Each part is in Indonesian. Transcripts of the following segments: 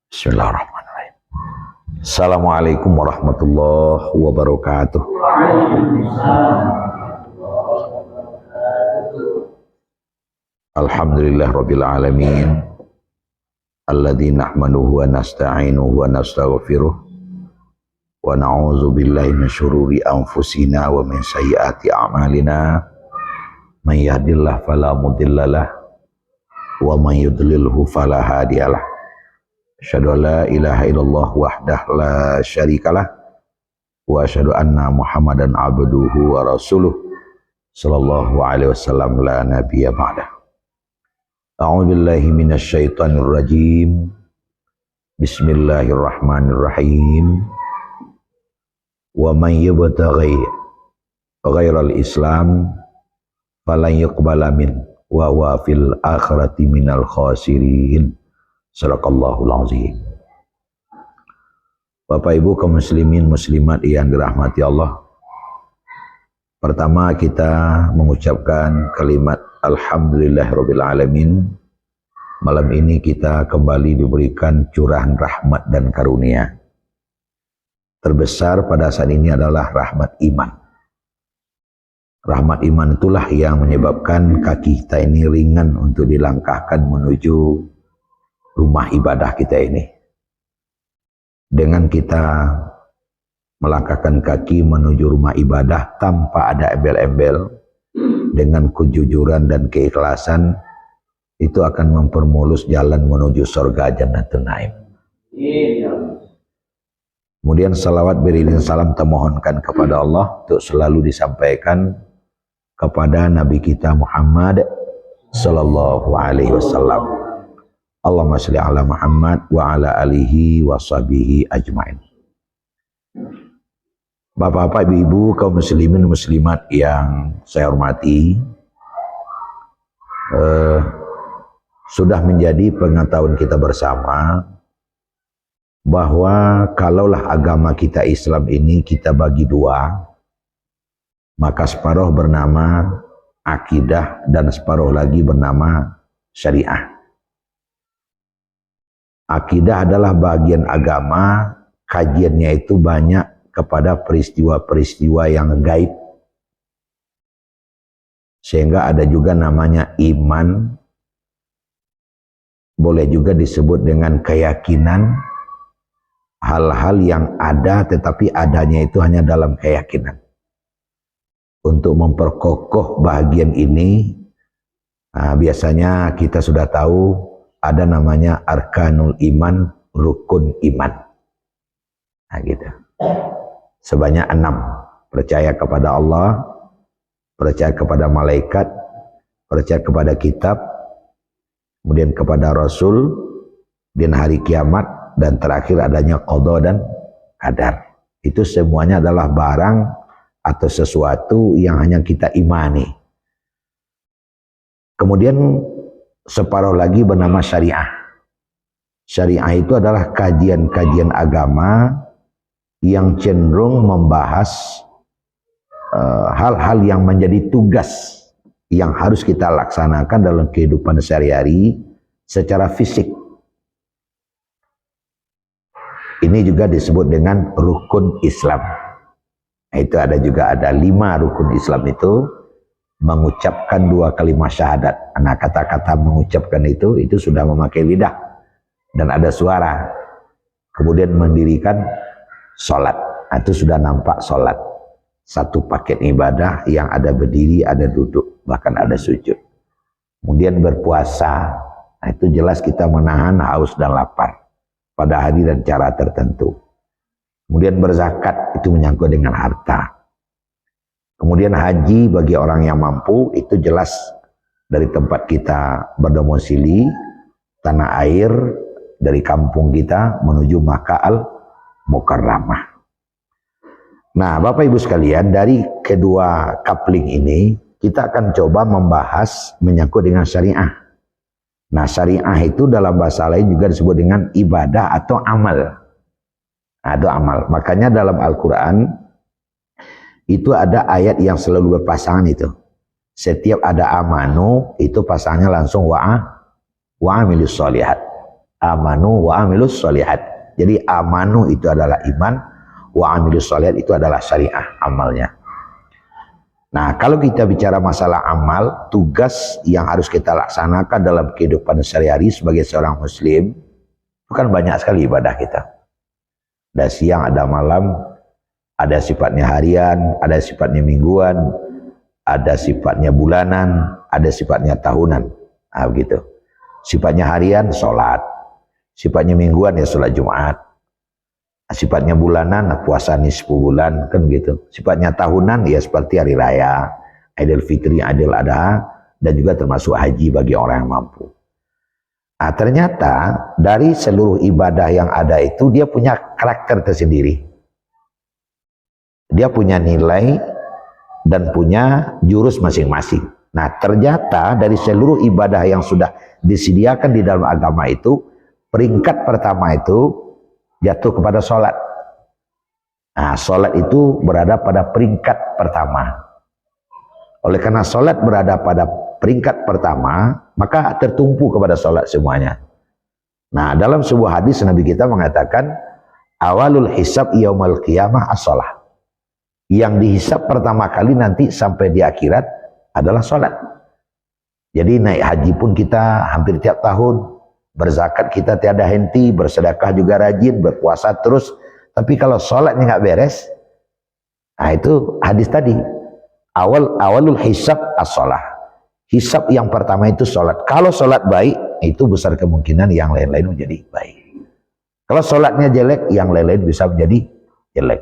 Bismillahirrahmanirrahim. Assalamualaikum warahmatullahi wabarakatuh. Alhamdulillah rabbil alamin. Alladzi nahmaduhu wa nasta'inuhu wa nastaghfiruh. Wa na'udzu billahi min syururi anfusina wa min sayyiati a'malina. Man yahdihillahu fala mudhillalah wa man yudlilhu fala hadiyalah. Asyhadu an la ilaha illallah wahdah la syarikalah wa asyhadu anna Muhammadan abduhu wa rasuluh sallallahu alaihi wasallam la nabiyya ba'dah. A'udzu billahi minasy syaithanir rajim. Bismillahirrahmanirrahim. Wa man yabtaghi ghairal islam falan yuqbala min wa huwa fil akhirati minal khasirin. Sadaqallahul azim. Bapak Ibu kaum muslimin muslimat yang dirahmati Allah. Pertama kita mengucapkan kalimat alhamdulillahirabbil alamin. Malam ini kita kembali diberikan curahan rahmat dan karunia. Terbesar pada saat ini adalah rahmat iman. Rahmat iman itulah yang menyebabkan kaki kita ini ringan untuk dilangkahkan menuju rumah ibadah kita ini. Dengan kita melangkahkan kaki menuju rumah ibadah tanpa ada embel-embel, dengan kejujuran dan keikhlasan, itu akan mempermulus jalan menuju surga Jannatul Naim. Kemudian salawat beriring salam termohonkan kepada Allah untuk selalu disampaikan kepada Nabi kita Muhammad sallallahu alaihi wasallam. Allahumma sholli ala Muhammad wa ala alihi wa sahbihi ajmain. Bapak-bapak, ibu-ibu, kaum muslimin muslimat yang saya hormati, sudah menjadi pengetahuan kita bersama bahwa kalaulah agama kita Islam ini kita bagi dua, maka separuh bernama akidah dan separuh lagi bernama syariah. Akidah adalah bagian agama, kajiannya itu banyak kepada peristiwa-peristiwa yang gaib. Sehingga ada juga namanya iman, boleh juga disebut dengan keyakinan, hal-hal yang ada tetapi adanya itu hanya dalam keyakinan. Untuk memperkokoh bagian ini, biasanya kita sudah tahu ada namanya arkanul iman, rukun iman. Nah gitu. Sebanyak 6. Percaya kepada Allah, percaya kepada malaikat, percaya kepada kitab, kemudian kepada Rasul, dan hari kiamat, dan terakhir adanya qada dan qadar. Itu semuanya adalah barang atau sesuatu yang hanya kita imani. Kemudian separuh lagi bernama syariah. Syariah itu adalah kajian-kajian agama yang cenderung membahas hal-hal yang menjadi tugas yang harus kita laksanakan dalam kehidupan sehari-hari secara fisik. Ini juga disebut dengan rukun Islam. Nah, itu ada 5 rukun Islam itu. Mengucapkan 2 kalimat syahadat. Nah, kata-kata mengucapkan itu sudah memakai lidah dan ada suara. Kemudian mendirikan sholat. Nah, itu sudah nampak sholat. Satu paket ibadah yang ada berdiri, ada duduk, bahkan ada sujud. Kemudian berpuasa. Nah, itu jelas kita menahan haus dan lapar pada hari dan cara tertentu. Kemudian berzakat, itu menyangkut dengan harta. Kemudian haji bagi orang yang mampu, itu jelas dari tempat kita berdomisili, tanah air, dari kampung kita menuju Makkah al-Mukarramah. Nah, Bapak Ibu sekalian, dari kedua coupling ini, kita akan coba membahas menyangkut dengan syariah. Nah, syariah itu dalam bahasa lain juga disebut dengan ibadah atau amal. Atau amal. Makanya dalam Al-Quran, itu ada ayat yang selalu berpasangan itu. Setiap ada amanu, itu pasangannya langsung wa'amilus sholihat. amanu wa amilus sholihat. Jadi amanu itu adalah iman, wa amilus sholihat itu adalah syariah amalnya. Nah, kalau kita bicara masalah amal, tugas yang harus kita laksanakan dalam kehidupan sehari-hari sebagai seorang muslim, itu kan banyak sekali ibadah kita. Ada siang, ada malam, ada sifatnya harian, ada sifatnya mingguan, ada sifatnya bulanan, ada sifatnya tahunan. Nah, begitu. Sifatnya harian, sholat. Sifatnya mingguan, ya sholat Jumat. Sifatnya bulanan, puasa nisfu bulan, kan gitu. Sifatnya tahunan, ya seperti hari raya, Idul Fitri, Idul Adha, dan juga termasuk haji bagi orang yang mampu. Nah, ternyata dari seluruh ibadah yang ada itu, dia punya karakter tersendiri. Dia punya nilai dan punya jurus masing-masing. Nah, ternyata dari seluruh ibadah yang sudah disediakan di dalam agama itu, peringkat pertama itu jatuh kepada sholat. Nah, sholat itu berada pada peringkat pertama. Oleh karena sholat berada pada peringkat pertama, maka tertumpu kepada sholat semuanya. Nah, dalam sebuah hadis Nabi kita mengatakan, awalul hisab yaumal qiyamah as-sholah. Yang dihisab pertama kali nanti sampai di akhirat adalah sholat. Jadi naik haji pun kita hampir tiap tahun, berzakat kita tiada henti, bersedekah juga rajin, berpuasa terus. Tapi kalau sholatnya nggak beres, nah itu hadis tadi, awalul hisab as-sholah. Hisab yang pertama itu sholat. Kalau sholat baik, itu besar kemungkinan yang lain-lain menjadi baik. Kalau sholatnya jelek, yang lain-lain bisa menjadi jelek.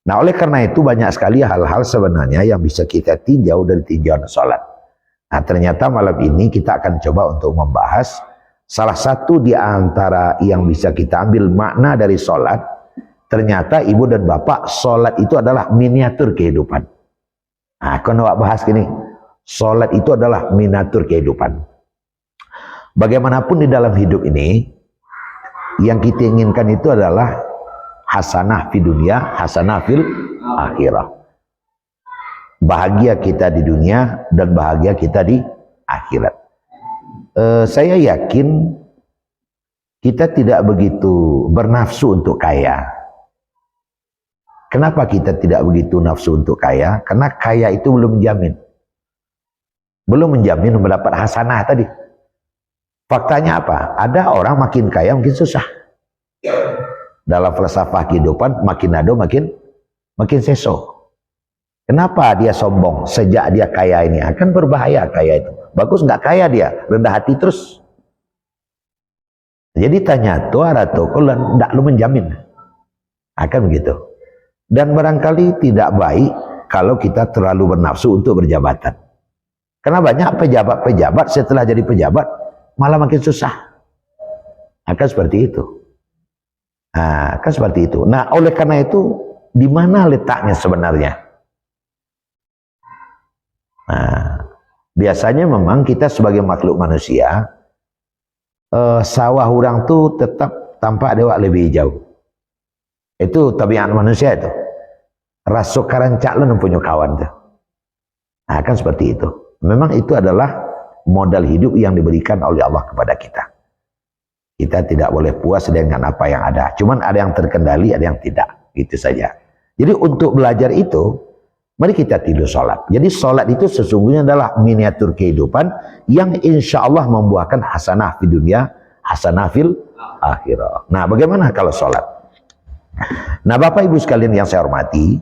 Nah, oleh karena itu banyak sekali hal-hal sebenarnya yang bisa kita tinjau dari tinjauan sholat. Nah, ternyata malam ini kita akan coba untuk membahas salah satu di antara yang bisa kita ambil makna dari sholat. Ternyata ibu dan bapak, sholat itu adalah miniatur kehidupan. Nah, aku nak bahas gini, sholat itu adalah miniatur kehidupan. Bagaimanapun di dalam hidup ini, yang kita inginkan itu adalah hasanah fi dunia, hasanah fil akhirah. Bahagia kita di dunia dan bahagia kita di akhirat. Saya yakin kita tidak begitu bernafsu untuk kaya. Kenapa kita tidak begitu nafsu untuk kaya? Karena kaya itu belum menjamin. Belum menjamin mendapat hasanah tadi. Faktanya apa? Ada orang makin kaya makin susah. Dalam falsafah kehidupan, makin ado makin seso. Kenapa dia sombong sejak dia kaya ini? Akan berbahaya kaya itu. Bagus nggak kaya dia, rendah hati terus. Jadi tanya tuara tuh, kalau tidak lu menjamin, akan begitu. Dan barangkali tidak baik kalau kita terlalu bernafsu untuk berjabatan. Karena banyak pejabat-pejabat setelah jadi pejabat malah makin susah. Akan seperti itu. Nah, kan seperti itu. Nah, oleh karena itu, di mana letaknya sebenarnya? Nah, biasanya memang kita sebagai makhluk manusia, sawah orang tuh tetap tampak dewak lebih jauh. Itu tabiat manusia itu. Rasuk karancak lu punya kawan tuh. Nah, kan seperti itu. Memang itu adalah modal hidup yang diberikan oleh Allah kepada kita. Kita tidak boleh puas dengan apa yang ada. Cuman ada yang terkendali, ada yang tidak. Gitu saja. Jadi untuk belajar itu, mari kita tidur sholat. Jadi sholat itu sesungguhnya adalah miniatur kehidupan yang insya Allah membuahkan hasanah di dunia, hasanah fil akhirah. Nah, bagaimana kalau sholat? Nah, Bapak Ibu sekalian yang saya hormati,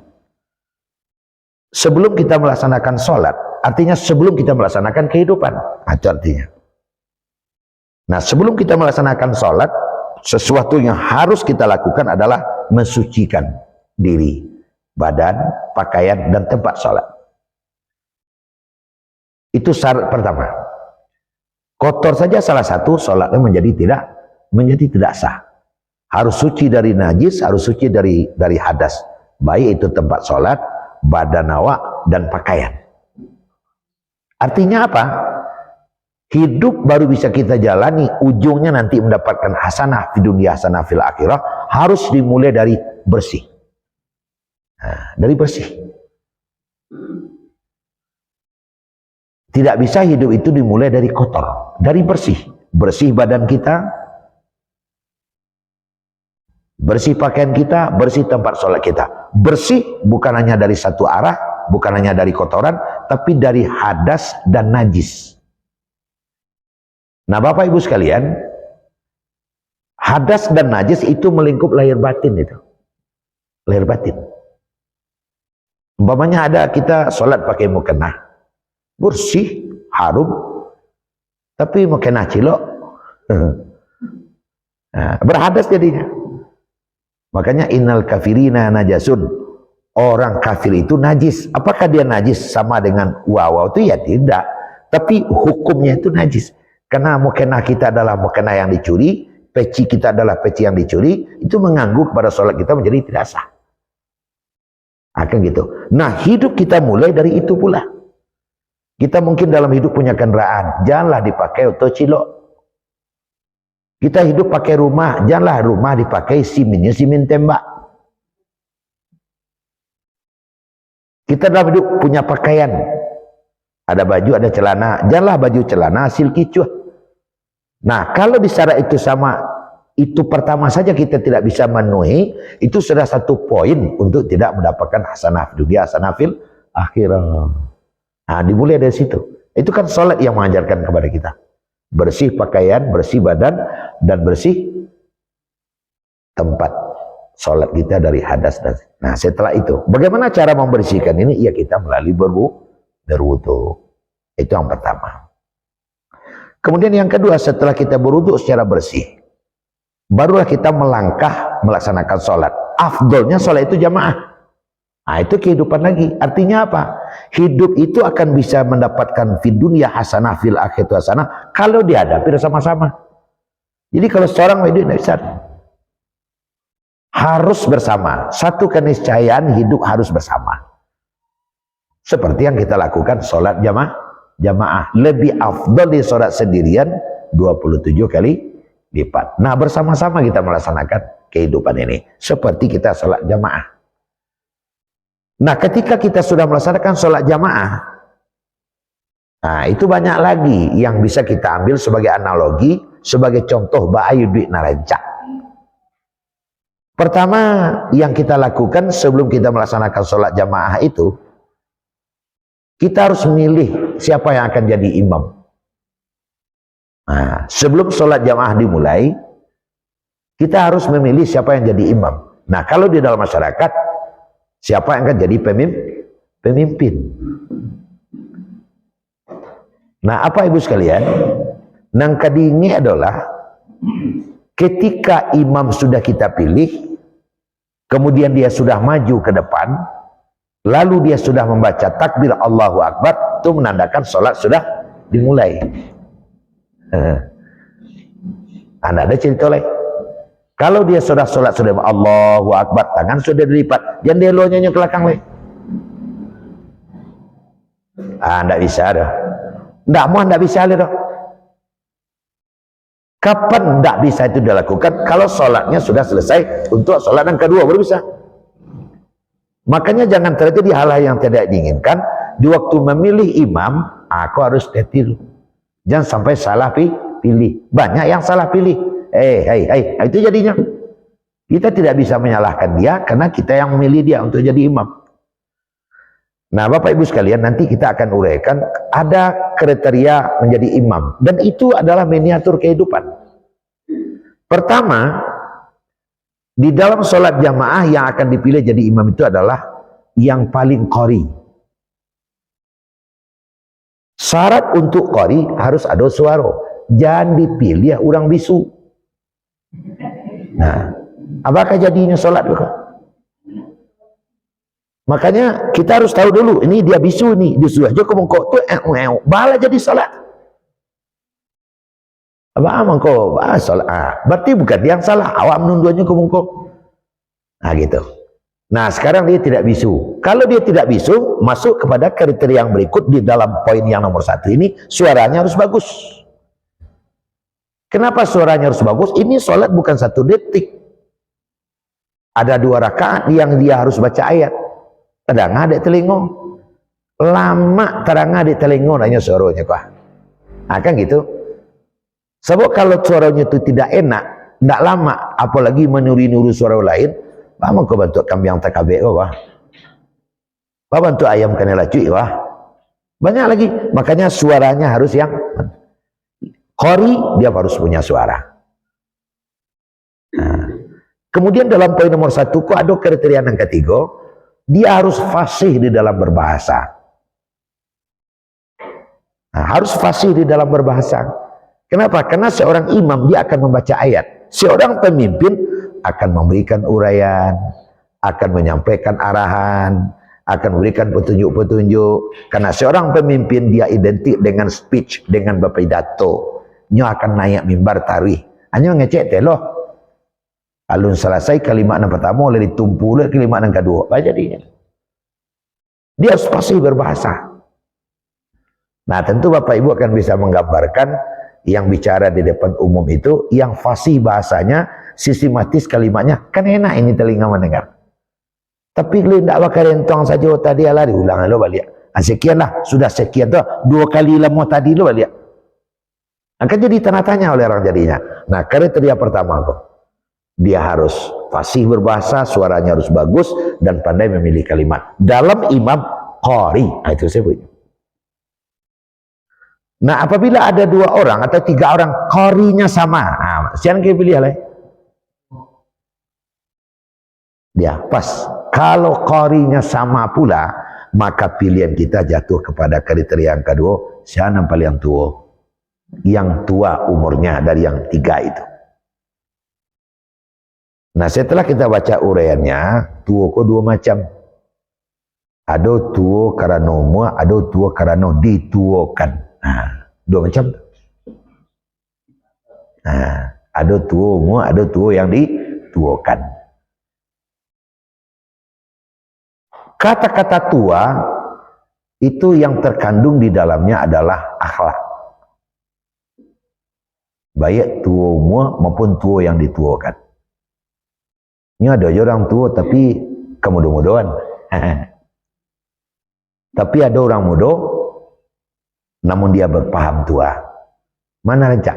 sebelum kita melaksanakan sholat, artinya sebelum kita melaksanakan kehidupan. Itu artinya. Nah, sebelum kita melaksanakan sholat, sesuatu yang harus kita lakukan adalah mensucikan diri, badan, pakaian, dan tempat sholat. Itu syarat pertama. Kotor saja salah satu, sholatnya menjadi tidak sah. Harus suci dari najis, harus suci dari hadas. Baik itu tempat sholat, badan awak, dan pakaian. Artinya apa? Hidup baru bisa kita jalani, ujungnya nanti mendapatkan hasanah di dunia, hasanah fil akhirah, harus dimulai dari bersih. Nah, dari bersih. Tidak bisa hidup itu dimulai dari kotor, dari bersih. Bersih badan kita, Bersih pakaian kita, bersih tempat sholat kita. Bersih bukan hanya dari satu arah, bukan hanya dari kotoran, tapi dari hadas dan najis. Nah Bapak Ibu sekalian, hadas dan najis itu melingkup lahir batin itu. Lahir batin. Umpamanya ada kita sholat pakai mukena, bersih, harum, tapi mukena cilok, nah, berhadas jadinya. Makanya innal kafirina najasun, orang kafir itu najis. Apakah dia najis sama dengan wawaw? Itu ya tidak, tapi hukumnya itu najis. Karena mukena kita adalah mukena yang dicuri, peci kita adalah peci yang dicuri, itu mengganggu kepada sholat kita menjadi tidak sah. Akan gitu. Nah hidup kita mulai dari itu pula. Kita mungkin dalam hidup punya kendaraan, janganlah dipakai auto cilok. Kita hidup pakai rumah, janganlah rumah dipakai siminnya simin tembak. Kita dalam hidup punya pakaian, ada baju, ada celana, janganlah baju celana hasil kicuh. Nah kalau di syarat itu sama, itu pertama saja kita tidak bisa memenuhi, itu sudah satu poin untuk tidak mendapatkan hasanah dunia, hasanah fil akhirah. Nah dimulai dari situ. Itu kan sholat yang mengajarkan kepada kita. Bersih pakaian, bersih badan, dan bersih tempat sholat kita dari hadas. Nah setelah itu, bagaimana cara membersihkan ini? Ya kita melalui berwudu. Itu yang pertama. Kemudian yang kedua, setelah kita berwudu secara bersih, barulah kita melangkah melaksanakan sholat. Afdolnya sholat itu jamaah. Nah itu kehidupan lagi. Artinya apa? Hidup itu akan bisa mendapatkan fid dunya hasanah, fil akhirati hasanah kalau dihadapi bersama-sama. Jadi kalau seorang hidup tidak bisa, harus bersama. Satu keniscayaan hidup harus bersama. Seperti yang kita lakukan sholat jamaah. Lebih afdal di sholat sendirian 27 kali lipat. Nah bersama-sama kita melaksanakan kehidupan ini seperti kita sholat jamaah. Nah ketika kita sudah melaksanakan sholat jamaah, nah itu banyak lagi yang bisa kita ambil sebagai analogi, sebagai contoh ba'ayu duit narancak. Pertama yang kita lakukan sebelum kita melaksanakan sholat jamaah itu, kita harus memilih siapa yang akan jadi imam. Nah sebelum sholat jamaah dimulai, kita harus memilih siapa yang jadi imam. Nah kalau di dalam masyarakat, siapa yang akan jadi pemimpin? Nah, apa ibu sekalian? Nang kadini adalah ketika imam sudah kita pilih, kemudian dia sudah maju ke depan, lalu dia sudah membaca takbir Allahu Akbar, itu menandakan sholat sudah dimulai. Anda ada cerita lain? Kalau dia sudah sholat sudah Allahu Akbar, tangan sudah dilipat, jangan dia nyanyi ke belakang lagi. Tidak bisa dah. Tidak bisa dah. Kapan tidak bisa itu dilakukan? Kalau sholatnya sudah selesai untuk sholat yang kedua baru bisa. Makanya jangan terjadi hal-hal yang tidak diinginkan. Di waktu memilih imam, aku harus detail. Jangan sampai salah pilih. Banyak yang salah pilih. Itu jadinya kita tidak bisa menyalahkan dia karena kita yang memilih dia untuk jadi imam. Nah Bapak Ibu sekalian, nanti kita akan uraikan ada kriteria menjadi imam dan itu adalah miniatur kehidupan. Pertama, di dalam sholat jamaah yang akan dipilih jadi imam itu adalah yang paling qori. Syarat untuk qori harus ada suara, jangan dipilih orang bisu. Nah, apakah jadinya sholat bukan? Makanya kita harus tahu dulu, ini dia bisu nih, disuruh aja kok tuh bala jadi sholat. Apa mangko sholat? Berarti bukan dia yang salah, awak menunduannya kok. Nah gitu. Nah sekarang dia tidak bisu. Kalau dia tidak bisu, masuk kepada kriteria yang berikut di dalam poin yang nomor 1 ini, suaranya harus bagus. Kenapa suaranya harus bagus? Ini sholat bukan 1 detik. Ada 2 rakaat yang dia harus baca ayat. Terang ada telingo. Lama terang ada telingo hanya suaranya kah. Nah kan gitu. Sebab kalau suaranya itu tidak enak, Nggak lama, apalagi menuri-nuri suara lain, mau kau bantu kambing TKB, wah. Kau bantu ayam kanela cuy, wah. Banyak lagi, makanya suaranya harus yang qari, dia harus punya suara. Nah, kemudian dalam poin nomor 1, kok ada kriteria yang ketiga, dia harus fasih di dalam berbahasa. Nah, harus fasih di dalam berbahasa. Kenapa? Karena seorang imam dia akan membaca ayat. Seorang pemimpin akan memberikan uraian, akan menyampaikan arahan, akan memberikan petunjuk-petunjuk. Karena seorang pemimpin dia identik dengan speech, dengan berpidato. Nyo akan naik mimbar tarwih. Hanya ngecek teloh. Alun selesai kalimat yang pertama, oleh ditumpu oleh kalimat yang kedua. Apa jadinya? Dia harus fasih berbahasa. Nah, tentu Bapak Ibu akan bisa menggambarkan yang bicara di depan umum itu, yang fasih bahasanya, sistematis kalimatnya, kan enak ini telinga mendengar. Tapi kalau tidak pakai rentong saja, tadi lah diulang lo balik. Sekian lah, sudah sekian tuh, 2 kali lama tadi lo balik. Akan jadi tanda tanya oleh orang jadinya. Nah, kriteria pertama kok, dia harus fasih berbahasa, suaranya harus bagus, dan pandai memilih kalimat. Dalam imam qari, nah, itu saya punya. Nah, apabila ada 2 orang atau 3 orang qarinya sama, nah, siapa yang pilih lah? Dia pas. Kalau qarinya sama pula, maka pilihan kita jatuh kepada kriteria yang kedua, siapa yang paling tua? Yang tua umurnya dari yang 3 itu. Nah, setelah kita baca uraiannya, tua kok 2 macam. Ada tua karena umur, ada tua karena dituakan. Nah, 2 macam. Nah, ada tua umur, ada tua yang dituakan. Kata-kata tua itu yang terkandung di dalamnya adalah akhlak. Baik tua umur maupun tua yang dituakan. Ini ada orang tua tapi kemudah-mudahan. Tapi ada orang muda namun dia berpaham tua. Mana rancak?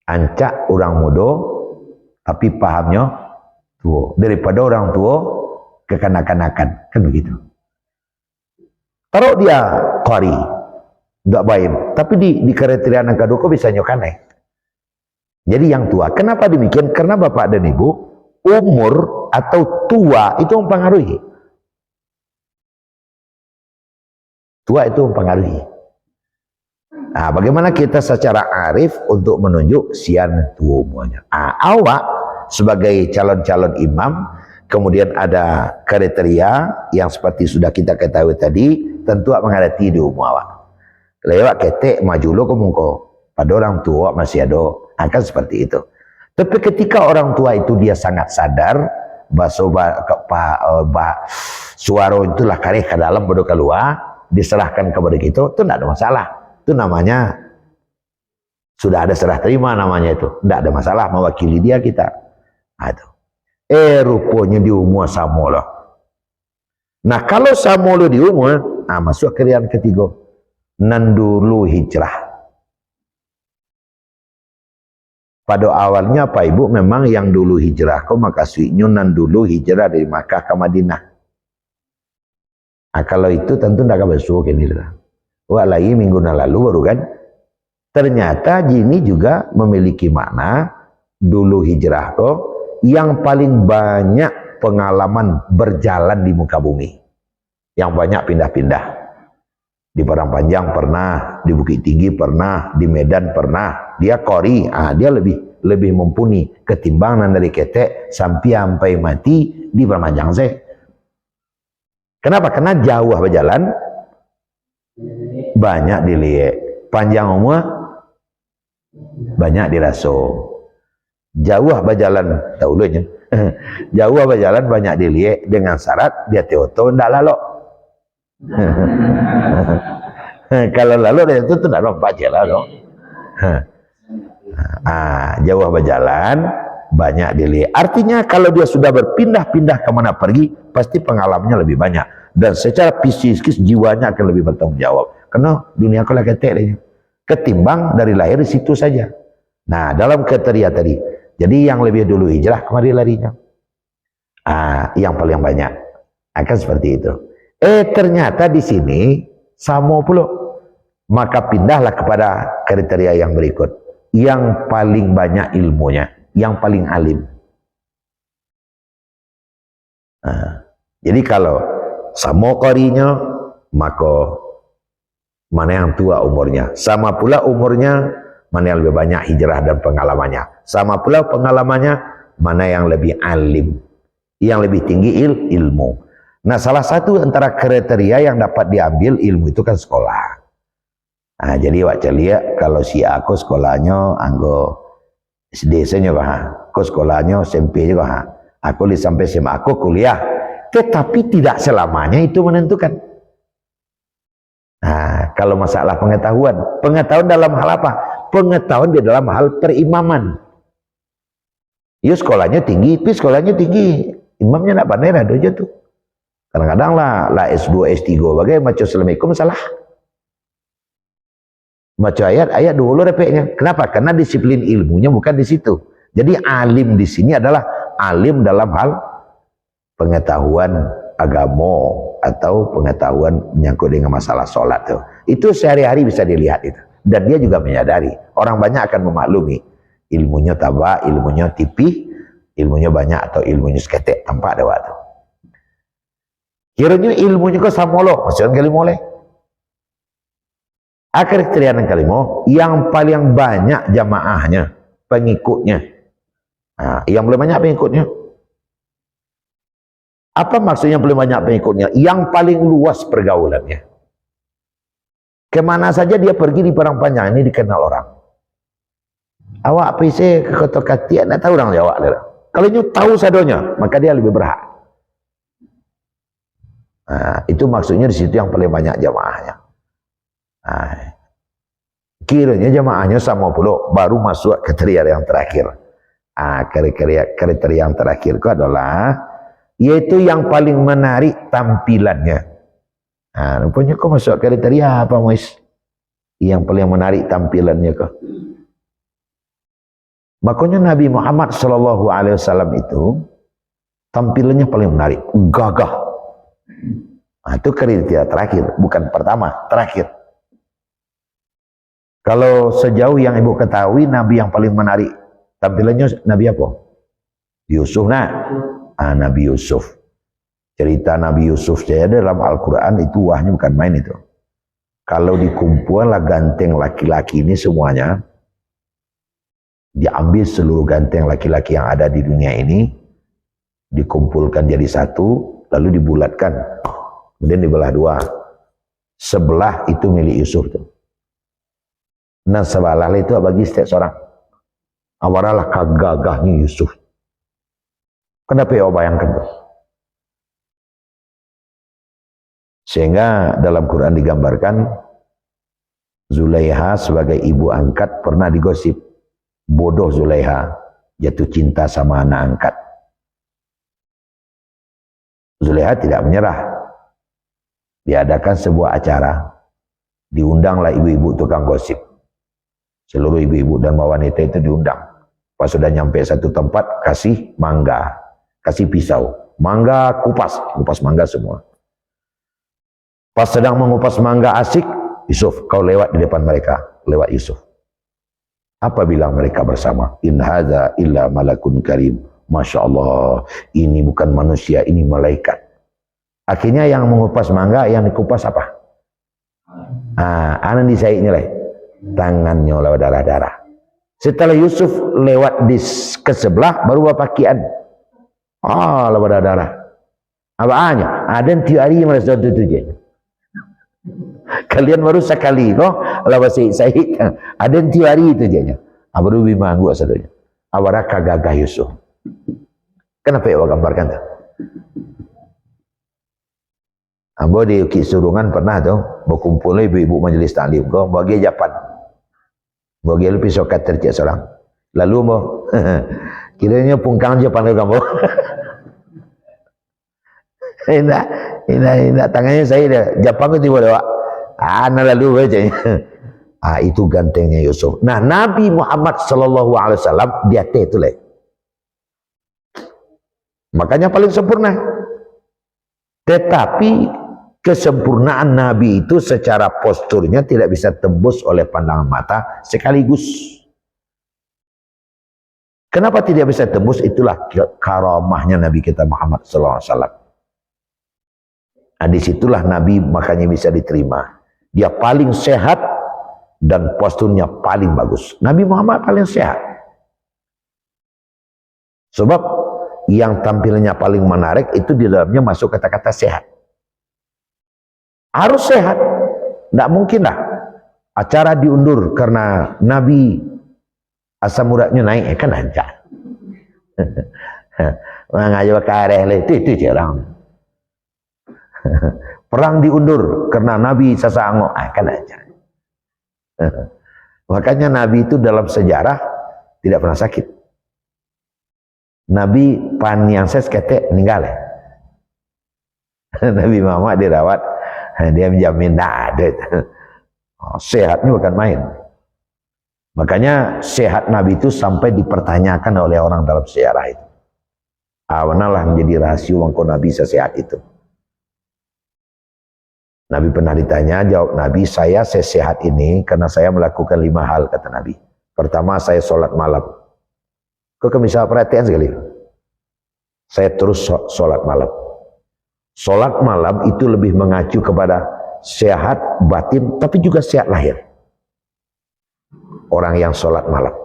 Ancak orang muda tapi pahamnya tua. Daripada orang tua kekanak-kanakan. Kan begitu. Taruh dia qari, enggak baik. Tapi di kriteria yang kedua kok bisa nyokaneh. Jadi yang tua. Kenapa demikian? Karena Bapak dan Ibu, umur atau tua itu mempengaruhi. Tua itu mempengaruhi. Nah, bagaimana kita secara arif untuk menunjuk sian tua umurnya? Nah, awak sebagai calon-calon imam, kemudian ada kriteria yang seperti sudah kita ketahui tadi, tentu menghadapi di umur awak. Lewat ketek maju lo ke muka, pada orang tua masih ada, akan seperti itu. Tapi ketika orang tua itu dia sangat sadar, suara itulah kareh ke dalam bodoh keluar, diserahkan kepada kita, itu tidak ada masalah. Itu namanya sudah ada serah terima namanya itu, tidak ada masalah mewakili dia kita. Nah, itu. Rupanya di umur sama lah. Nah, kalau sama lo di umur, nah masuk ke yang ketiga, nandulu hijrah. Pada awalnya Pak Ibu memang yang dulu hijrah kok maka suinya nandulu hijrah dari Makkah ke Madinah. Nah, kalau itu tentu tidak akan masuk ini lah. Wah, lagi minggu lalu baru kan. Ternyata ini juga memiliki makna dulu hijrah kok yang paling banyak pengalaman berjalan di muka bumi. Yang banyak pindah-pindah. Di Padang Panjang pernah, di Bukit Tinggi pernah, di Medan pernah. Dia qari, dia lebih mumpuni ketimbang dari ketek sampai mati di Permanjang saya. Kenapa? Karena jauh berjalan, banyak dilihat. Panjang umur, banyak diraso. Jauh berjalan, tahu dulunya. Jauh berjalan banyak dilihat dengan syarat dia teoto ndak lalok. Kalau lalu itu tidak nampak je lah dong. Jauh berjalan banyak dilihat. Artinya kalau dia sudah berpindah-pindah kemana pergi, pasti pengalamannya lebih banyak dan secara psikis jiwanya akan lebih bertanggung jawab. Karena dunia kalau ketek ketimbang dari lahir di situ saja. Nah, dalam kriteria tadi, jadi yang lebih dulu hijrah, kemari larinya. Yang paling banyak akan seperti itu. Ternyata di sini sama pula, maka pindahlah kepada kriteria yang berikut, yang paling banyak ilmunya, yang paling alim. Jadi kalau sama qarinya, maka mana yang tua umurnya, sama pula umurnya, mana yang lebih banyak hijrah dan pengalamannya, sama pula pengalamannya, mana yang lebih alim, yang lebih tinggi ilmu. Nah, salah satu antara kriteria yang dapat diambil ilmu itu kan sekolah. Nah, jadi wak lihat kalau si aku sekolahnya anggo SD saja aku sekolahnya SMP juga, aku sampai SMA aku kuliah, tetapi tidak selamanya itu menentukan. Nah, kalau masalah pengetahuan dalam hal apa? Pengetahuan di dalam hal perimaman. Ya sekolahnya tinggi, imamnya nak pandai ada aja tuh. Kadang-kadang lah S2, S3, bagaimana macam Assalamualaikum salah. Macam ayat dulu repeknya. Kenapa? Karena disiplin ilmunya bukan di situ. Jadi alim di sini adalah alim dalam hal pengetahuan agama atau pengetahuan menyangkut dengan masalah sholat tuh. Itu sehari-hari bisa dilihat itu. Dan dia juga menyadari. Orang banyak akan memaklumi. Ilmunya tabah, ilmunya tipih, ilmunya banyak atau ilmunya seketek. Tampak ada waktu. Kiranya ilmunya kok sama loh. Maksudnya kali mulai. Akhir kriterian kalimo yang paling banyak jamaahnya, pengikutnya. Yang paling banyak pengikutnya. Apa maksudnya paling banyak pengikutnya? Yang paling luas pergaulannya. Kemana saja dia pergi di Padang Panjang ini dikenal orang. Awak PC ke Kota Katiak, nak tahu orang Jawa. Kalau nyu tahu sadonya, maka dia lebih berhak. Itu maksudnya di situ yang paling banyak jamaahnya. Kiranya jamaahnya sama pula, baru masuk kriteria yang terakhir. Kriteria yang terakhir itu adalah yaitu yang paling menarik tampilannya. Rupanya kau masuk kriteria apa, Mois? Yang paling menarik tampilannya kau. Makanya Nabi Muhammad SAW itu tampilannya paling menarik, gagah. Itu kriteria terakhir, bukan pertama, terakhir. Kalau sejauh yang ibu ketahui, Nabi yang paling menarik tampilannya Nabi apa? Yusuf. Nabi Yusuf. Cerita Nabi Yusuf saja dalam Al-Quran itu wahnya bukan main itu. Kalau dikumpullah ganteng laki-laki ini semuanya, diambil seluruh ganteng laki-laki yang ada di dunia ini, dikumpulkan jadi satu, lalu dibulatkan, kemudian dibelah dua. Sebelah itu milik Yusuf tuh. Nah sebelah itu bagi setiap seorang. Awaralah kagagahnya Yusuf. Kenapa ya bayangkan tuh? Sehingga dalam Quran digambarkan Zulaiha sebagai ibu angkat pernah digosip. Bodoh Zulaiha, jatuh cinta sama anak angkat. Zulaiha tidak menyerah. Diadakan sebuah acara. Diundanglah ibu-ibu tukang gosip. Seluruh ibu-ibu dan wanita itu diundang. Pas sudah nyampe satu tempat, kasih mangga, kasih pisau. Mangga kupas mangga semua. Pas sedang mengupas mangga asik, Yusuf, kau lewat di depan mereka, lewat Yusuf. Apa bilang mereka bersama? In hadza illa malakun karim. Masya Allah, ini bukan manusia, ini malaikat. Akhirnya yang mengupas mangga, yang dikupas apa? Anan disaiknya lah. Tangannya lewat darah-darah. Setelah Yusuf lewat di ke sebelah, baru bapakian. Lewat darah-darah. Apaannya? Ada yang tiari merasa itu. Kalian baru sekali kok lewat Syahid. Ada yang tiari itu dia. Baru bimanggu asalnya. Awara kagagah Yusuf. Kenapa ya gambarkan tuh? Ambo di Ukit Surungan pernah tuh berkumpul ibu-ibu majelis taklim kok bagi japan. Bagi lebih sokat tercek seorang. Lalu mo kiranya pungkang Jepang ke kamu. Ini tangannya saya dah. Jepang itu tiba lewat. Lalu aja. Itu gantengnya Yusuf. Nah, Nabi Muhammad sallallahu alaihi wasallam dia itu leh. Makanya paling sempurna. Tetapi kesempurnaan Nabi itu secara posturnya tidak bisa tembus oleh pandangan mata sekaligus. Kenapa tidak bisa tembus? Itulah karamahnya Nabi kita Muhammad sallallahu alaihi wasallam. Nah, disitulah Nabi makanya bisa diterima. Dia paling sehat dan posturnya paling bagus. Nabi Muhammad paling sehat. Sebab yang tampilannya paling menarik itu di dalamnya masuk kata-kata sehat. Harus sehat. Tidak mungkin lah acara diundur karena Nabi asam uratnya naik, kan aja. Mengayo kareh itu jarang. Perang diundur karena Nabi sasango, kan aja. Makanya Nabi itu dalam sejarah tidak pernah sakit. Nabi panianses kete meninggal ya. Nabi Muhammad dirawat, dia menjamin ada. Sehatnya bukan main. Makanya sehat Nabi itu sampai dipertanyakan oleh orang dalam sejarah itu. Manalah menjadi rahasia wangko Nabi sesehat itu. Nabi pernah ditanya, jawab Nabi, saya sehat ini karena saya melakukan 5 hal, kata Nabi. Pertama, saya sholat malam. Kok bisa perhatian sekali? Saya terus sholat malam. Sholat malam itu lebih mengacu kepada sehat batin, tapi juga sehat lahir. Orang yang sholat malam.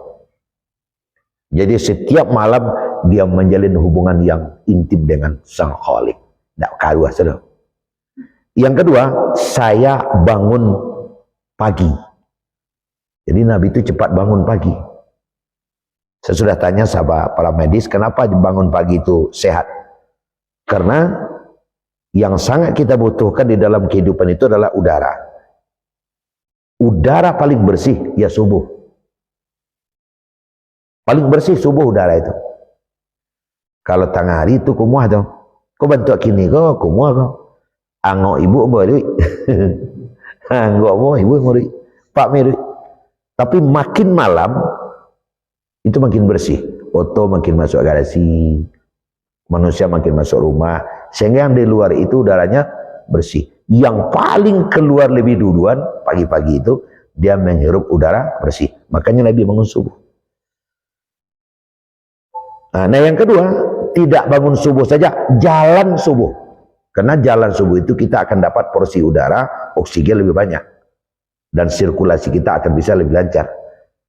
Jadi setiap malam dia menjalin hubungan yang intim dengan Sang Khalik. Tidak karuah sudah. Yang kedua, saya bangun pagi. Jadi Nabi itu cepat bangun pagi. Saya sudah tanya sahabat para medis, kenapa bangun pagi itu sehat? Karena yang sangat kita butuhkan di dalam kehidupan itu adalah udara. Udara paling bersih, ya subuh. Paling bersih subuh udara itu. Kalau tengah hari itu kumuh tuh. Kau bentuk kini kau kumuh kau. Angok ibu beri, angok mau ibu beri, pak meri. Tapi makin malam itu makin bersih, oto makin masuk garasi, manusia makin masuk rumah, sehingga yang di luar itu udaranya bersih. Yang paling keluar lebih duluan pagi-pagi itu dia menghirup udara bersih. Makanya Nabi bangun subuh. Nah, yang kedua, tidak bangun subuh saja, jalan subuh. Karena jalan subuh itu kita akan dapat porsi udara, oksigen lebih banyak. Dan sirkulasi kita akan bisa lebih lancar.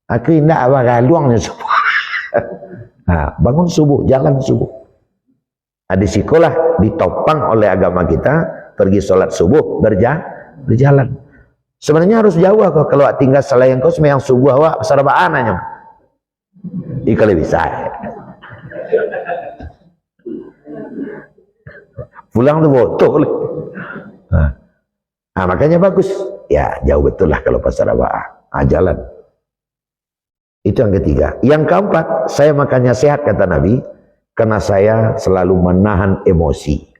Aku tidak apa luangnya subuh. Nah, bangun subuh, jalan subuh. Nah, di sekolah ditopang oleh agama kita, pergi sholat subuh, berjalan. Sebenarnya harus jauh kok. Kalau tinggal selain kau sembahyang subuh, awak sarbaan aja. Kalau bisa. Pulang tuh botol. Nah, makanya bagus. Ya, jauh betul lah kalau pasar Abah. Jalan. Itu yang ketiga. Yang keempat, saya makanya sehat, kata Nabi, karena saya selalu menahan emosi.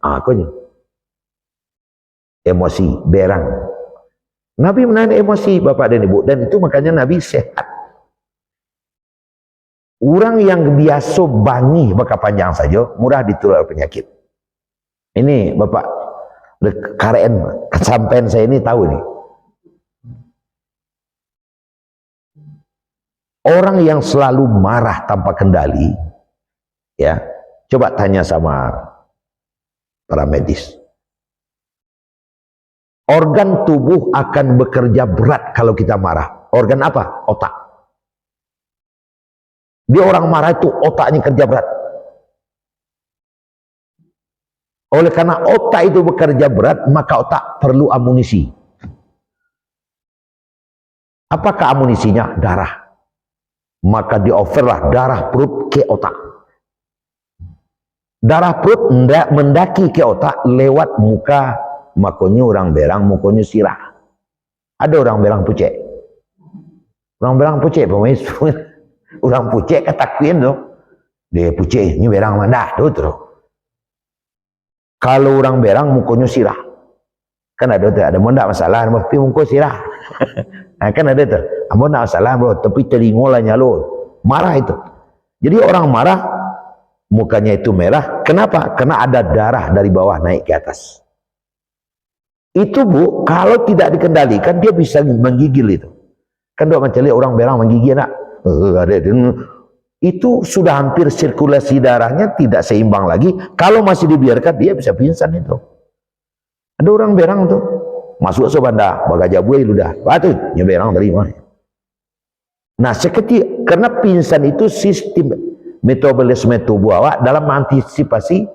Emosi, berang. Nabi menahan emosi, Bapak dan Ibu. Dan itu makanya Nabi sehat. Orang yang biasa bangi baka panjang saja, murah ditular penyakit. Ini Bapak KRN kesampaian saya ini tahu nih. Orang yang selalu marah tanpa kendali, ya, coba tanya sama para medis. Organ tubuh akan bekerja berat kalau kita marah. Organ apa? Otak. Dia orang marah itu otaknya kerja berat. Oleh karena otak itu bekerja berat, maka otak perlu amunisi. Apakah amunisinya? Darah. Maka dioverlah darah perut ke otak. Darah perut mendaki ke otak lewat muka, makanya orang berang, mukanya sirah. Ada orang berang pucet. Orang berang pucet, orang pucet katakuin tuh. Dia pucet, ini berang mana? Tuh terus. Kalau orang berang mukanya sirah. Kan ada mau enggak masalah, tapi muka sirah. Kan ada tuh, ampun nak salah bro, tapi telingolanya lo marah itu. Jadi orang marah mukanya itu merah. Kenapa? Karena ada darah dari bawah naik ke atas. Itu Bu, kalau tidak dikendalikan dia bisa menggigil itu. Kan dok macam orang berang menggigil nak. Itu sudah hampir sirkulasi darahnya tidak seimbang lagi. Kalau masih dibiarkan dia bisa pingsan itu. Ada orang berang tuh masuk sobanda bagaja buai ludah. Batu nyeberang dari mana? Nah, seketika karena pingsan itu sistem metabolisme tubuh awak dalam mengantisipasi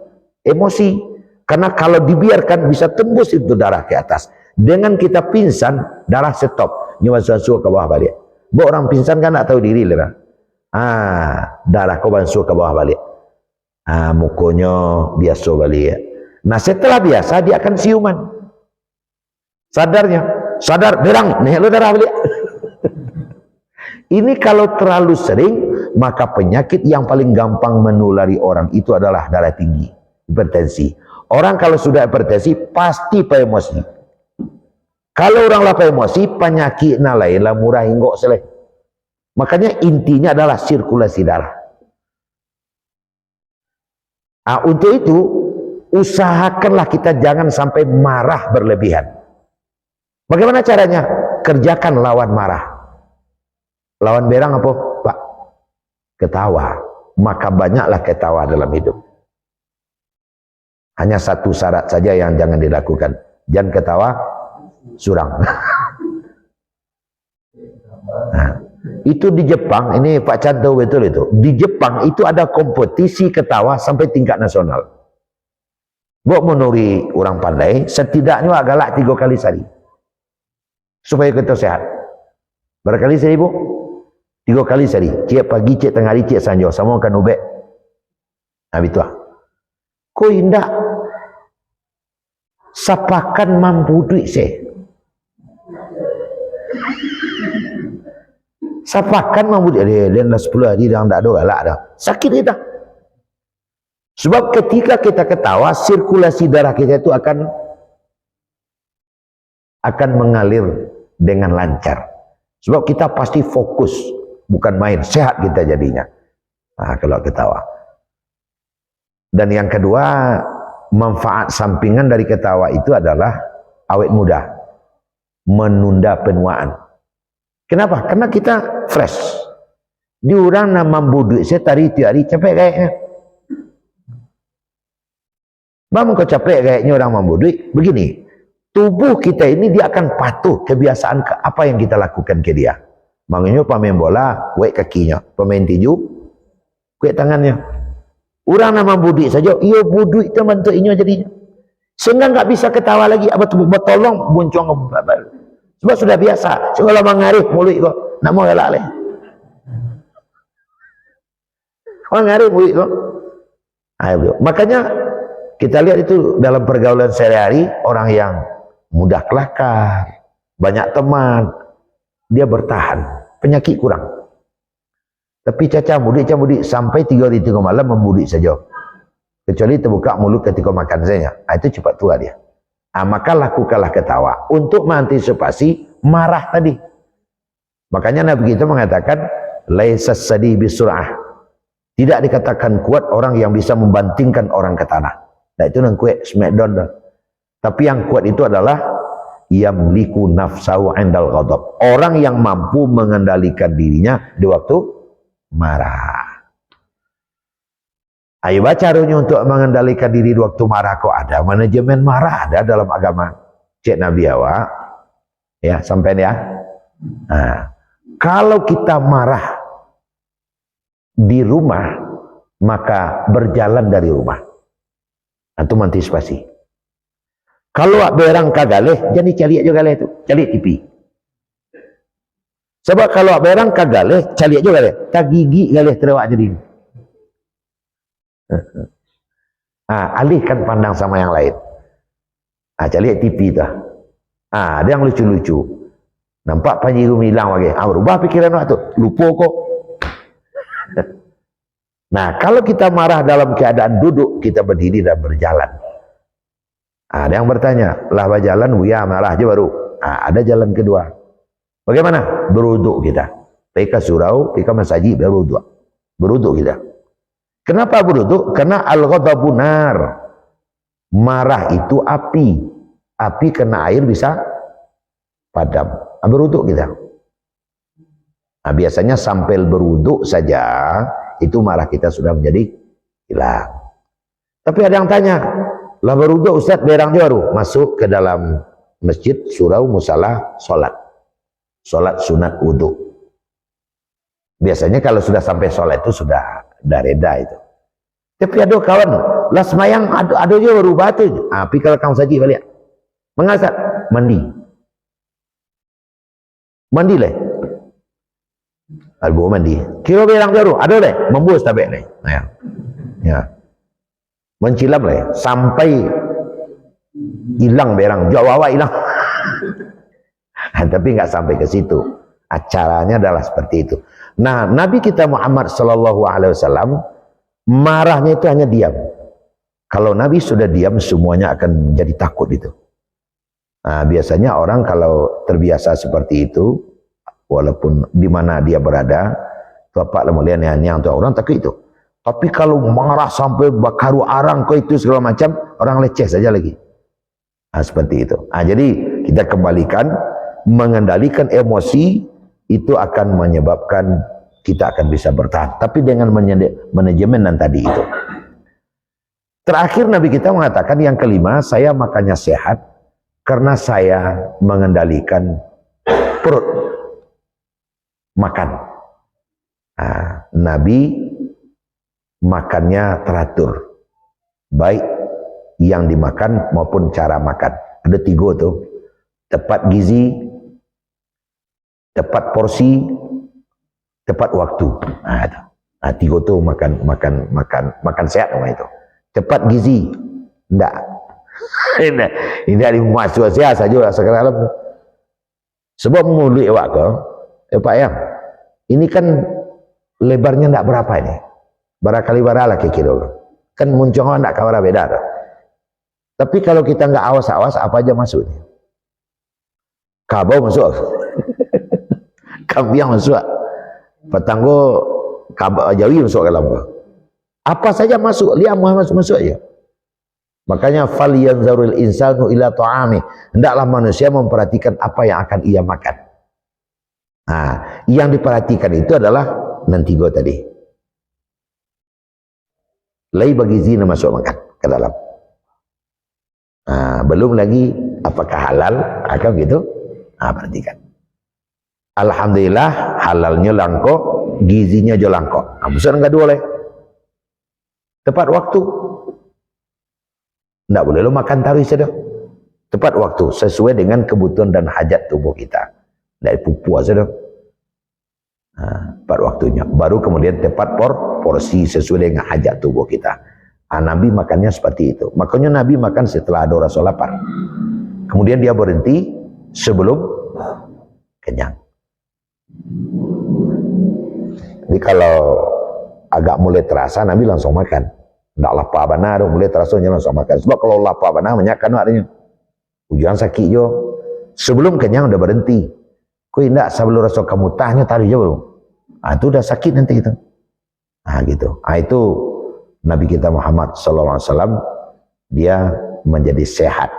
emosi. Karena kalau dibiarkan bisa tembus itu darah ke atas. Dengan kita pingsan, darah stop, nyawa susu ke bawah balik. Bu orang pingsan kan tak tahu diri lah. Darah kau basuh ke bawah balik. Mukonya biasa balik ya. Nah, setelah biasa dia akan siuman. Sadar berang, nih lu darah balik. Ini kalau terlalu sering, maka penyakit yang paling gampang menulari orang itu adalah darah tinggi, hipertensi. Orang kalau sudah hipertensi pasti pak emosi. Kalau orang lapar emosi, penyakit lain lah murah hinggok seleh. Makanya intinya adalah sirkulasi darah. Untuk itu usahakanlah kita jangan sampai marah berlebihan. Bagaimana caranya? Kerjakan lawan marah. Lawan berang apa Pak? Ketawa. Maka banyaklah ketawa dalam hidup. Hanya satu syarat saja yang jangan dilakukan. Jangan ketawa surang. Nah, itu di Jepang, ini Pak Canto betul itu. Di Jepang itu ada kompetisi ketawa sampai tingkat nasional. Buat menuri orang pandai, setidaknya galak 3 kali sehari. Supaya kita sehat. Berapa kali sehari Bu? 3 kali sehari. Cik pagi, cik tengah hari, cik sanjo. Sama kan ubek. Nah, itu lah. Kau indah sapakan mampu duit saya. Sapakan mampu duit dia dah 10 hari dah tak ada galak dah. Sakit dia dah. Sebab ketika kita ketawa, sirkulasi darah kita itu akan mengalir dengan lancar. Sebab kita pasti fokus, bukan main, sehat kita jadinya. Nah, kalau ketawa. Dan yang kedua, manfaat sampingan dari ketawa itu adalah awet muda, menunda penuaan. Kenapa? Karena kita fresh. Di orang nama buduk saya tadi tiap hari capek kayaknya. Bang kau capek kayaknya orang membuduk. Begini, tubuh kita ini dia akan patuh kebiasaan ke apa yang kita lakukan ke dia. Makanya pemain bola, kuek kakinya, pemain tinju, kuek tangannya. Orang nama budik saja, ia budik itu bentuknya jadinya. Sehingga nggak bisa ketawa lagi, apa tuh bertolong buncong. Sebab sudah biasa. Kalau mengarif mulut kok, nak mau galak leh. Mengarif mulut kok. Ayo, makanya kita lihat itu dalam pergaulan sehari-hari, orang yang mudah kelakar, banyak teman, dia bertahan, penyakit kurang. Tapi caca mudik sampai 3 hari 3 malam memudik saja. Kecuali terbuka mulut ketika makan saja. Itu cepat tua dia. Maka lakukanlah ketawa untuk mengantisipasi marah tadi. Makanya Nabi kita mengatakan laisa sadih bisur'ah. Tidak dikatakan kuat orang yang bisa membantingkan orang ke tanah. Nah itu nang kuat smackdown. Tapi yang kuat itu adalah yamliku nafsahu indal ghadab. Orang yang mampu mengendalikan dirinya di waktu marah. Ayo baca caranya untuk mengendalikan diri di waktu marah. Kok ada manajemen marah? Ada dalam agama cek Nabi awak. Ya, sampai ya. Nah, kalau kita marah di rumah, maka berjalan dari rumah. Itu antisipasi. Kalau berang kagaleh, jadi cari aja galeh itu, cari TV. Sebab kalau berang kagaleh, cari aja galeh, tak gigi galeh terewak jadi. Alihkan pandang sama yang lain. Cari TV dah. Ada yang lucu-lucu. Nampak Panji Gumilang lagi. Berubah pikiran waktu, lupa kok. Nah, kalau kita marah dalam keadaan duduk, kita berdiri dan berjalan. Ada yang bertanya, lah berjalan, ya malah aja baru. Ada jalan kedua. Bagaimana? Beruduk kita. Pika surau, pika masjid, beruduk. Beruduk kita. Kenapa beruduk? Karena al-ghadabu nar. Marah itu api. Api kena air bisa padam. Beruduk kita. Nah, biasanya sampai beruduk saja, itu marah kita sudah menjadi hilang. Tapi ada yang tanya, lah beruduk Ustaz, berang jaru. Masuk ke dalam masjid, surau, musalah, sholat. Sholat sunat wudhu. Biasanya kalau sudah sampai sholat itu sudah reda itu. Tapi ada kawan, lah semayang ada je berubah tu. Tapi kalau kamu saji balik, mengasat, mandi. Mandi leh. Albu mandi. Kira berang jaru, ada leh, membus tabek leh. Ya. Mencilam leh, sampai hilang berang, jawa hilang. Tapi nggak sampai ke situ. Acaranya adalah seperti itu. Nah, Nabi kita Muhammad Sallallahu Alaihi Wasallam marahnya itu hanya diam. Kalau Nabi sudah diam, semuanya akan jadi takut itu. Nah, biasanya orang kalau terbiasa seperti itu, walaupun di mana dia berada, bapak lemulian yang untuk orang takut itu. Tapi kalau marah sampai bakaru arang ke itu segala macam, orang leceh saja lagi. Nah, seperti itu. Nah, jadi kita kembalikan, mengendalikan emosi itu akan menyebabkan kita akan bisa bertahan. Tapi dengan manajemen dan tadi itu. Terakhir Nabi kita mengatakan yang kelima, saya makannya sehat karena saya mengendalikan perut. Makan. Nah, Nabi makannya teratur. Baik yang dimakan maupun cara makan. Ada 3 tuh. Tepat gizi, tepat porsi, tepat waktu. Nah, 3 tuh makan sehat nama itu. Tepat gizi, enggak. Ini ada masuk sehat saja sekarang. Sebab mulut awak ke, Pak yang ini kan lebarnya enggak berapa ini. Barangkali baralah kira kan muncul enggak kawara beda. Tapi kalau kita enggak awas-awas, apa aja masuk. Kabau masuk. Kambiang masuk. Petanggo kabau jawi masuk ke dalam. Apa saja masuk, liam masuk aja. Makanya falyanzurul insanu ila ta'ami. Hendaklah manusia memperhatikan apa yang akan ia makan. Nah, yang diperhatikan itu adalah nanti go tadi. Lai bagi zina masuk makan ke dalam. Nah, belum lagi apakah halal, akan gitu. Nah, perhatikan. Alhamdulillah halalnya langko, gizinya jo langko. Nah, besar enggak dua leh. Tepat waktu. Enggak boleh lo makan tarih saja. Tepat waktu sesuai dengan kebutuhan dan hajat tubuh kita. Dari pupuk saja. Nah, tepat waktunya. Baru kemudian tepat porsi sesuai dengan hajat tubuh kita. Nah, Nabi makannya seperti itu. Makanya Nabi makan setelah ada rasa lapar. Kemudian dia berhenti sebelum kenyang. Jadi kalau agak mulai terasa, Nabi langsung makan. Tidak lapar benar, mulai terasa langsung makan. Sebab kalau lapar benar, menyakan artinya. Ujian sakit jo. Sebelum kenyang udah berhenti. Kau tidak sebelum rasa kamu tahnya tadi jo belum. Nah, itu udah sakit nanti gitu. Nah gitu. Nah, itu Nabi kita Muhammad SAW dia menjadi sehat.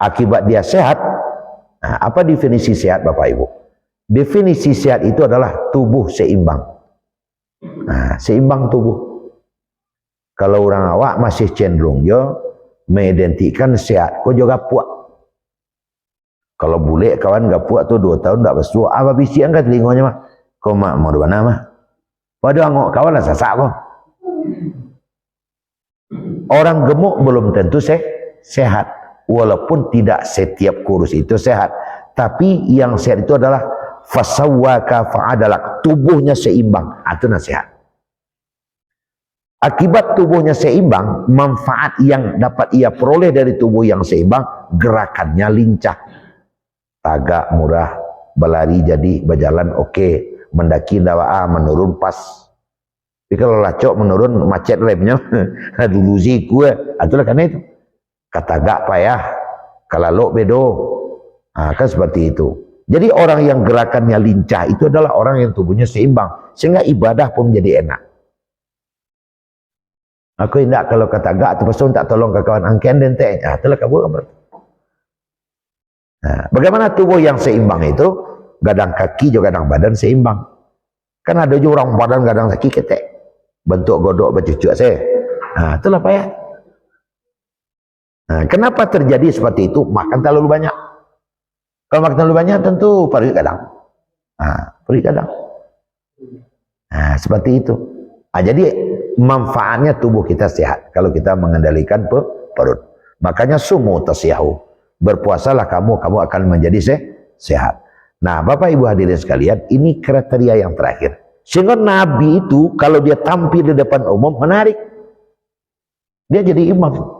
Akibat dia sehat. Nah, apa definisi sehat Bapak Ibu? Definisi sehat itu adalah tubuh seimbang. Nah, seimbang tubuh. Kalau orang awak masih cenderung yo mengidentikan sehat, kau juga puak. Kalau bule kawan gak puak tuh 2 tahun tak bersuah, apa bisi angkat telinganya mah, kau mak mau mana mah. Padahal angok kawan lah sasak kau. Orang gemuk belum tentu sehat, walaupun tidak setiap kurus itu sehat. Tapi yang sehat itu adalah fasawwaka fa'adalak, tubuhnya seimbang, itu nasihat. Akibat tubuhnya seimbang, manfaat yang dapat ia peroleh dari tubuh yang seimbang, gerakannya lincah. Tagak murah, berlari jadi berjalan oke, mendaki dawaa menurun pas. Tapi kalau lacok menurun macet remnya, dulu sih gue, itulah karena itu. Kata gak payah, kalau lo bedo, nah, kan seperti itu. Jadi orang yang gerakannya lincah itu adalah orang yang tubuhnya seimbang, sehingga ibadah pun menjadi enak. Aku tidak kalau kata gak atau person tak tolong ke kawan angken dan teh, itulah kabur. Nah, bagaimana tubuh yang seimbang itu? Gadang kaki juga gadang badan seimbang. Kan ada juga orang badan gadang kaki ketek, bentuk godok bercucuk saya. Nah, itulah payah. Nah, kenapa terjadi seperti itu? Makan terlalu banyak. Kalau makan terlalu banyak tentu perut kadang. Perut kadang. Nah, seperti itu. Nah, jadi manfaatnya tubuh kita sehat kalau kita mengendalikan perut. Makanya sumu tasyahu. Berpuasalah kamu akan menjadi sehat. Nah, Bapak Ibu hadirin sekalian, ini kriteria yang terakhir. Sehingga Nabi itu kalau dia tampil di depan umum menarik. Dia jadi imam.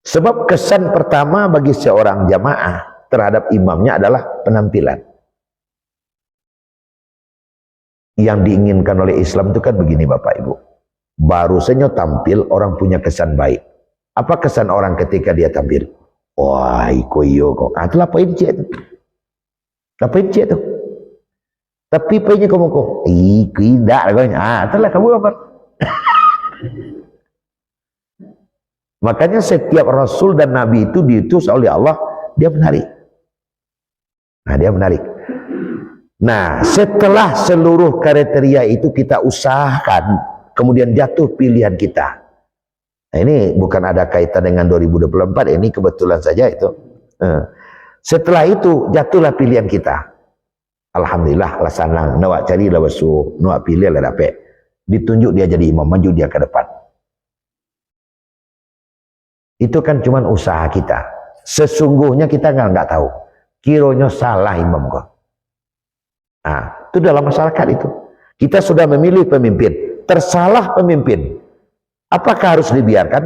Sebab kesan pertama bagi seorang jamaah terhadap imamnya adalah penampilan. Yang diinginkan oleh Islam itu kan begini Bapak Ibu. Baru saja tampil orang punya kesan baik. Apa kesan orang ketika dia tampil? Wah, ikoyo kok. Itulah poin cik itu. Poin cik itu. Tapi poinnya kamu kok. Tidak. Itulah kamu apa? Makanya setiap Rasul dan Nabi itu diutus oleh Allah, dia menarik. Nah, dia menarik. Nah, setelah seluruh kriteria itu kita usahakan, kemudian jatuh pilihan kita. Nah, ini bukan ada kaitan dengan 2024, ini kebetulan saja itu. Setelah itu jatuhlah pilihan kita. Alhamdulillah, lah sanang, nawak cari lah basuh, nawak pilih lah dapat. Ditunjuk dia jadi imam, maju dia ke depan. Itu kan cuma usaha kita. Sesungguhnya kita nggak tahu. Kiranya salah imam kok. Nah, itu dalam masyarakat itu. Kita sudah memilih pemimpin. Tersalah pemimpin. Apakah harus dibiarkan?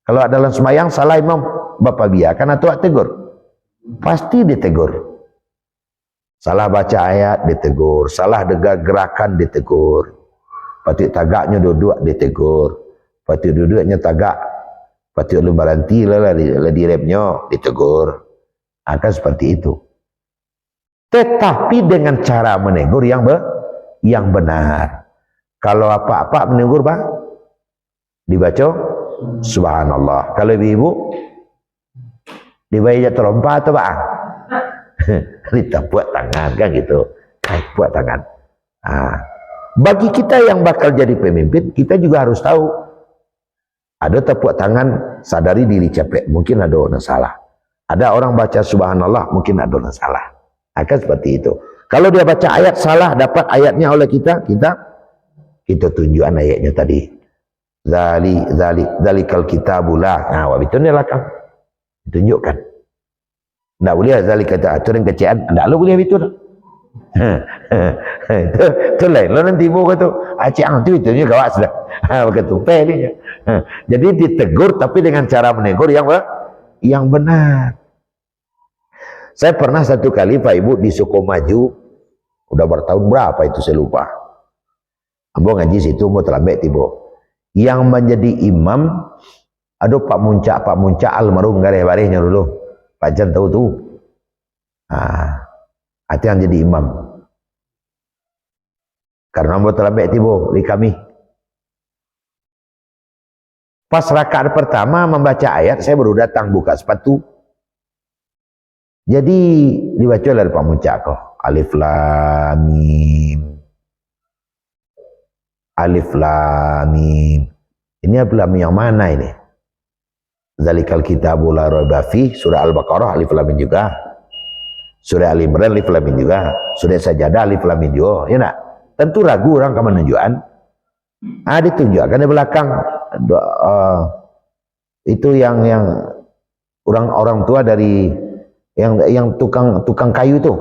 Kalau dalam sembahyang salah imam, Bapak biarkan atau tegur? Pasti ditegur. Salah baca ayat ditegur. Salah dengar gerakan ditegur. Patut tagaknya duduk ditegur. Patut duduknya tagak. Patut lu baranti lah di repnya ditegur. Akan seperti itu. Tetapi dengan cara menegur yang benar. Kalau apa-apa menegur bang, dibaca subhanallah. Kalau ibu dibaca terompa atau bang, kita buat tangan kan gitu. Buat tangan. Nah, bagi kita yang bakal jadi pemimpin, kita juga harus tahu. Ada tepuk tangan, sadari diri capek, mungkin ada orang salah. Ada orang baca subhanallah, mungkin ada orang salah. Akan seperti itu. Kalau dia baca ayat salah, dapat ayatnya oleh kita tunjukkan ayatnya tadi. Zalikal kitabullah. Nah, itu ni lakang. Tunjukkan. Tak boleh zalika ta'aturin kecian. Tak boleh itu. Itu lain. Lo nanti ibu kata, acang itu ni gawat sudah. Berketupai dia. Jadi ditegur tapi dengan cara menegur yang benar. Saya pernah satu kali Pak Ibu di Sukomaju, udah bertahun berapa itu saya lupa. Ambo ngaji situ mau terlambat tiba. Yang menjadi imam, aduh Pak Muncak almarhum gareh-barehnya dulu. Pak Jan tahu tuh. Itu yang jadi imam. Karena ambo terlambat tiba di kami. Pas rakaat pertama membaca ayat, saya baru datang buka sepatu. Jadi dibaca oleh Pak Muncak kok. Alif Lam Mim. Alif Lam Mim. Ini Alif Lam yang mana ini? Zalikal kitabul la raiba fi, surah Al-Baqarah Alif Lam Mim juga. Surah Al-Imran Alif Lam Mim juga. Surah Sajadah Alif Lam Mim juga. Ya enggak? Tentu ragu orang ke menunjukkan. Ditunjukkan di belakang. Itu yang orang tua dari yang tukang kayu itu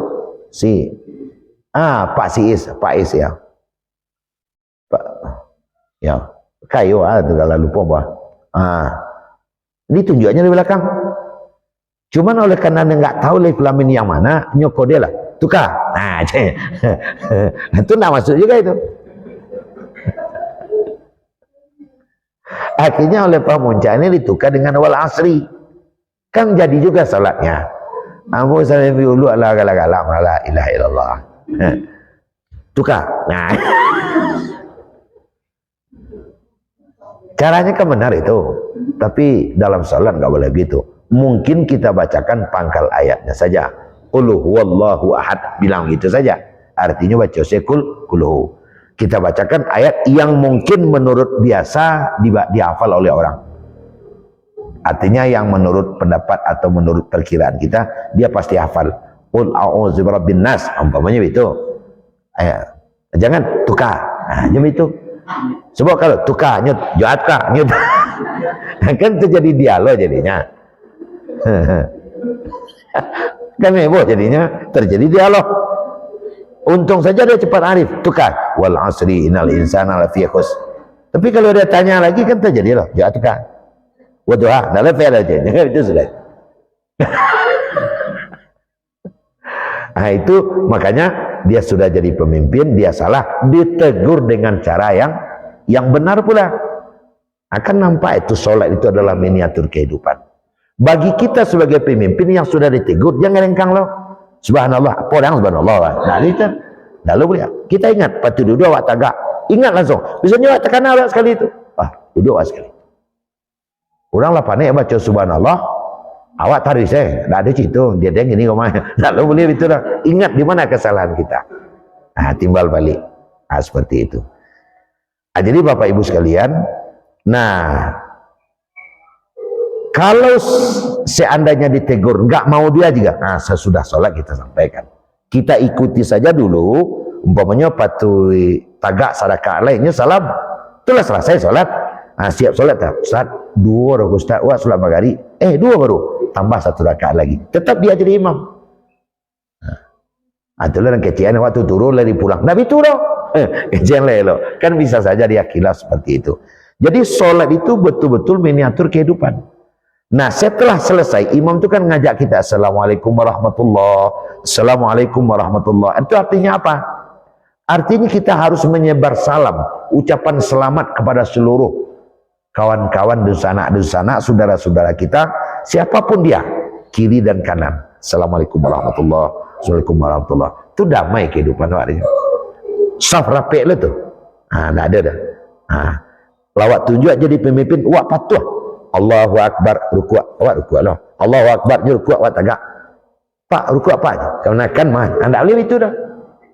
Pak Is ya Pak ya kayu itu kalau lupa bah ini tunjuknya di belakang. Cuman oleh karena nggak tahu Alif Lam Mim yang mana, nyoko dia lah tukar. Nah itu nggak masuk juga itu. Akhirnya oleh Pak Muncak ini ditukar dengan wal asri. Kan jadi juga salatnya. Aku salli dulu ala galak-galak la ilaha illallah. Tukar. Nah. Caranya kan benar itu. Tapi dalam salat enggak boleh gitu. Mungkin kita bacakan pangkal ayatnya saja. Qul huwallahu ahad, bilang gitu saja. Artinya baca sekul kulhu. Kita bacakan ayat yang mungkin menurut biasa dihafal oleh orang. Artinya yang menurut pendapat atau menurut perkiraan kita, dia pasti hafal. Qul a'udzu birabbin nas, umpamanya itu. Jangan tukar. Nah, jam itu. Sebab kalau tukar nyut, jahat kah nyut. Kan terjadi dialog jadinya. Kan heboh jadinya, terjadi dialog. Untung saja dia cepat arif, tukar. Wal asri innal insana lafi khusr. Tapi kalau dia tanya lagi kan terjadi loh, jahat kah. Waduh, dalam fair aja, itu sudah. Nah itu makanya dia sudah jadi pemimpin, dia salah, ditegur dengan cara yang benar pula. Akan nampak itu sholat itu adalah miniatur kehidupan. Bagi kita sebagai pemimpin yang sudah ditegur, jangan rengkang loh. Subhanallah, podang subhanallah. Nah itu, lalu kita ingat, patu duduk awak tagak, ingat langsung. Biasanya awak tekan awak sekali itu, duduk awak sekali. Orang lah panik baca subhanallah, awak tarik saya, tak ada situ, dia gini ngomongnya, lalu boleh itu lah. Ingat di mana kesalahan kita. Nah, timbal balik. Nah, seperti itu. Nah, jadi Bapak Ibu sekalian, nah kalau seandainya ditegur, nggak mau dia juga, nah sesudah sholat kita sampaikan. Kita ikuti saja dulu, umpamanya patuh tagak sadakah lainnya salam, itulah selesai sholat. Nah, siap sholat tak? Ustaz, 2 rakaat Ustaz, wah sholat maghrib. 2 baru, tambah 1 rakaat lagi. Tetap dia jadi imam. Nah, itulah yang kecian waktu turun lari pulang. Nabi turun. Kecian lelo. Kan bisa saja dia khilaf seperti itu. Jadi sholat itu betul-betul miniatur kehidupan. Nah, setelah selesai, imam itu kan ngajak kita, Assalamualaikum warahmatullah, Assalamualaikum warahmatullah. Itu artinya apa? Artinya kita harus menyebar salam, ucapan selamat kepada seluruh kawan-kawan dusana, saudara-saudara kita, siapapun dia, kiri dan kanan. Assalamualaikum warahmatullah, Assalamualaikum warahmatullah. Itu damai kehidupan waktu itu. Saf rapik lah tu. Tak ada dah. Lawak tunjuk jadi pemimpin, wak patuh. Allahu Akbar, rukuk, awak rukuk lah. Allahu Akbar, je rukuk, awak tagak. Pak, rukuk apa aja? Kenakan mah, anda boleh itu dah.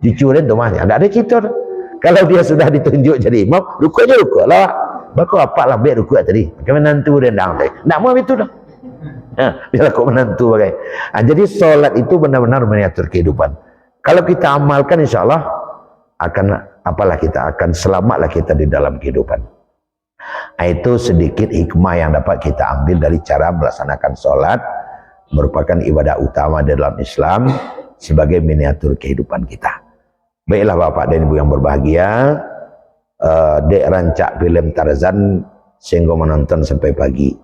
Dicurin tu mah, anda ada cerita dah. Kalau dia sudah ditunjuk jadi imam, rukuk je rukuk lah. Bakal apa lah biar rukuk tadi. Macam menantu rendang tadi. Tak mau itu dah. Biar aku menantu bagai. Jadi solat itu benar-benar miniatur kehidupan. Kalau kita amalkan, insya Allah akan selamatlah kita di dalam kehidupan. Itu sedikit hikmah yang dapat kita ambil dari cara melaksanakan solat, merupakan ibadah utama dalam Islam sebagai miniatur kehidupan kita. Baiklah Bapak dan Ibu yang berbahagia. Dek rancak film Tarzan sehingga menonton sampai pagi.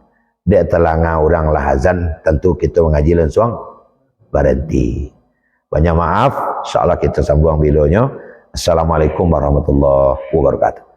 Dek telanga orang lahazan, tentu kita mengaji langsung berhenti. Banyak maaf, insyaallah kita sambung videonya. Assalamualaikum warahmatullahi wabarakatuh.